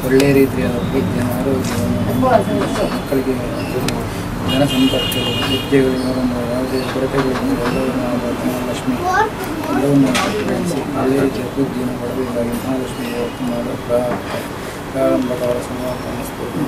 ಒಳ್ಳೆ ರೀತಿಯ ವಿದ್ಯೆ ಆರೋಗ್ಯವನ್ನು ಮಕ್ಕಳಿಗೆ ಜನಸಂಪರ್ಕ ವಿದ್ಯೆಗಳನ್ನು ಯಾವುದೇ ಕೊರತೆಗಳನ್ನು ಎಲ್ಲವನ್ನು ಮಹಾಲಕ್ಷ್ಮಿ ಎಲ್ಲವನ್ನು ಬೆಳೆಸಿ ಒಳ್ಳೆ ರೀತಿಯ ಅಭಿವೃದ್ಧಿಯನ್ನು ಪಡೆಯಬೇಕಾಗಿ ಮಹಾಲಕ್ಷ್ಮಿ ಪ್ರಾರಂಭಕಾರ ಸಮಾಪನಿಸಬೇಕು.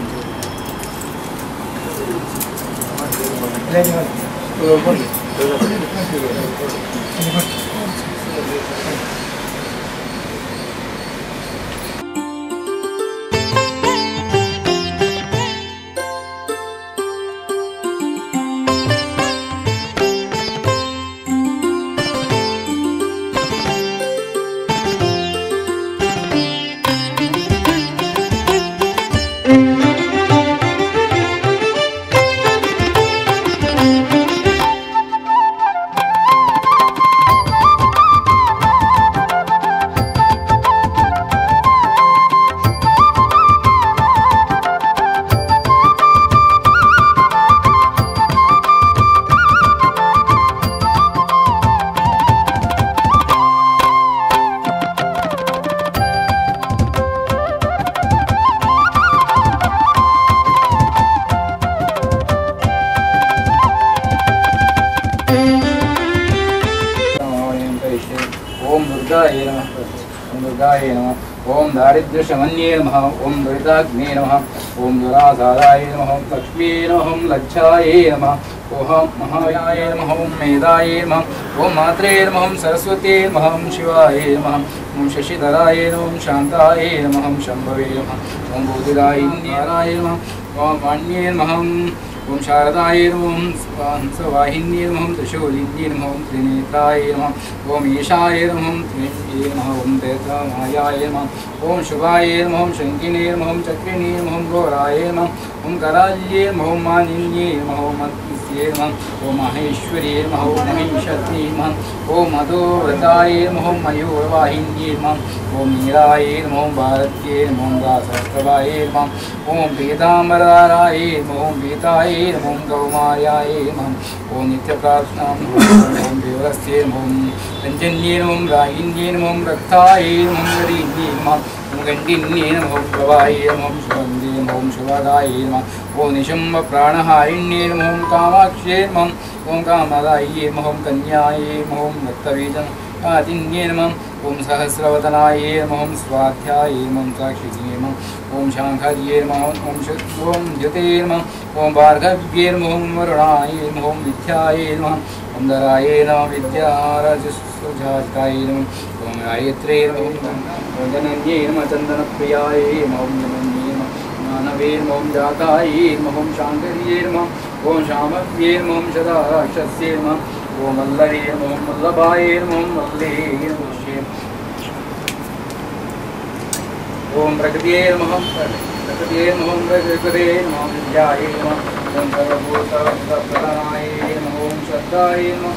ओम दुर्गाय नमः ओम दारिद्र्यशमन्ये नमः ओम दुरिताग्ने नमः ओम दुरासादाय नमः लक्ष्मी नमः लज्जाये नमः ओम महायाय नमः ओम मेधाय नमः ओम मात्रे नमः सरस्वती नमः शिवाय नमः ओम शशिधराय नमः शांताय नमः शंभवे नमः ओम बोधिदायिन्याय नमः ओम वाण्ये नमः ओम शारदाय नमः हंसवाहिन्ये नमः त्रिशूलिन्ये नमः त्रिनेत्राय नमः ओम ईशाय नमः त्रिनेत्रे नमः ओम दैत्यमायाय नमः ओम शुभाय नमः शंकिने नमः चक्रिणे नमः घोराय नमः ओम कराल्ये नमः मानिन्ये नमः महेश्वर्ये नमः ओम महेश्वर्ये नमः ओम महिषत्ने नमः ओम मधुव्रताय नमः ओम मयूरवाहिन्ये नमः ओम नीराय नमः ओम भारत्ये नमः ओम दासहस्रवाय नमः ओम पीताम्बराय नमः ओम पीताय नमः ओम गौमार्याय नमः ओम नित्यप्रार्थनां ओम देवरस्ये नमः ओम रञ्जन्ये नमः ओम रागिन्ये नमः ओम रक्ताय नमः ओम गरीन्ये नमः ओम गण्डिन्ये नमः ओम प्रवाय नमः ओम शुभन्दे नमः ओम शुभदाय नमः ओम निशम्ब प्राणहारिण्ये नमः ओम कामाक्ष्ये नमः ओम कामदाये नमः ओम कन्याये नमः ओम रक्तबीजं आदिन्ये नमः ओम सहस्रवदनाये नमः ओम स्वाध्याये नमः ओम साक्षिये नमः ओम शांखर्ये नमः ओम द्युते नमः ओम भार्गव्ये नमः ओम वरुणाये नमः ओम विद्याये नमः ओम धराये नमः विद्यारजसुजाताये नमः ओम गायत्रे नमः ओम जनन्ये नमः चन्दनप्रियाये नमः ओम जनन्ये नमः मानवे नमः ओम जाताये नमः ओम शांकर्ये नमः ओम शामव्ये नमः ओम शदाक्षस्ये नमः ओम मल्लवे नमः ओम मल्लभाय नमः ओम मल्ले नमः ओम प्रकृतिये नमः प्रकृतिये नमः ओम प्रकृते नमः विद्याये नमः ओम सर्वभूतप्रधानाय नमः ओम श्रद्धाय नमः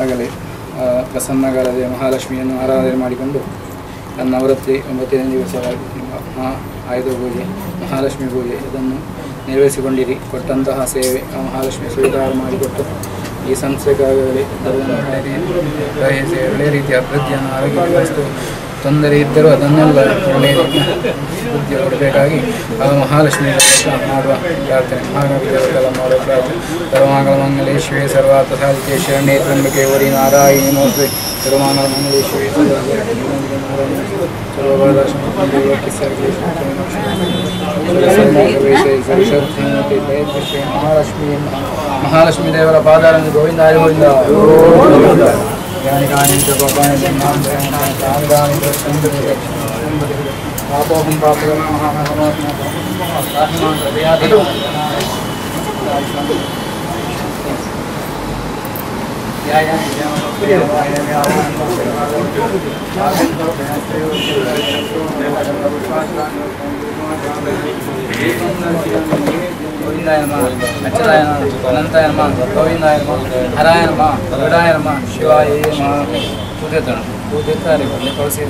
ಆಗಲೇ ಪ್ರಸನ್ನಗಾರದೆ ಮಹಾಲಕ್ಷ್ಮಿಯನ್ನು ಆರಾಧನೆ ಮಾಡಿಕೊಂಡು ನನ್ನ ನವರಾತ್ರಿ 9ನೇ ದಿವಸವಾಗಿ ಆಯುಧ ಪೂಜೆ ಮಹಾಲಕ್ಷ್ಮಿ ಪೂಜೆ ಇದನ್ನು ನೆರವೇರಿಸಿಕೊಂಡಿರಿ. ಕೊಟ್ಟಂತಹ ಸೇವೆ ಮಹಾಲಕ್ಷ್ಮಿ ಸ್ವೀಕಾರ ಮಾಡಿಕೊಟ್ಟು ಈ ಸಂಸ್ಥೆಗಾಗಲಿ ಒಳ್ಳೆಯ ರೀತಿಯ ಅಭಿವೃದ್ಧಿಯನ್ನು ಆರೋಗ್ಯ ವಸ್ತು ತೊಂದರೆ ಇದ್ದರೂ ಅದನ್ನೆಲ್ಲ ಒಳ್ಳೆಯ ರೀತಿಯ ಬುದ್ಧಿ ಕೊಡಬೇಕಾಗಿ ಮಹಾಲಕ್ಷ್ಮಿ ಮಾಡುವ ಪ್ರಾರ್ಥನೆ ಮಹಾಗಣಪತಿಗಳ ಮಾಡುವ ಪ್ರಾರ್ಥನೆ. ಸರ್ವಮಂಗಳ ಮಂಗಲೇಶ್ವರಿ ಸರ್ವಾರ್ಥ ಸಾಧಿಕೆ ಶರಣ್ಯೇ ತ್ರ್ಯಂಬಕೆ ಗೌರಿ ನಾರಾಯಣಿ ನಮೋಸ್ತುತೆ. ಸರ್ವಮಂಗಳ ಮಂಗಲೇಶ್ವರಿ ಮಹಾಲಕ್ಷ್ಮೀ ದೇವರ ಪಾದಾರಂಗ ಗೋವಿಂದ ಗೋವಿಂದ ಪಾಪೋಹಂ ಗೋವಿಂದ गोविंदाय नमः अच्युताय नमः अनंताय नमः गोविंदाय नमः हराय नमः गरुडाय नमः शिवाय नमः पूजे कार्य करने तुलसी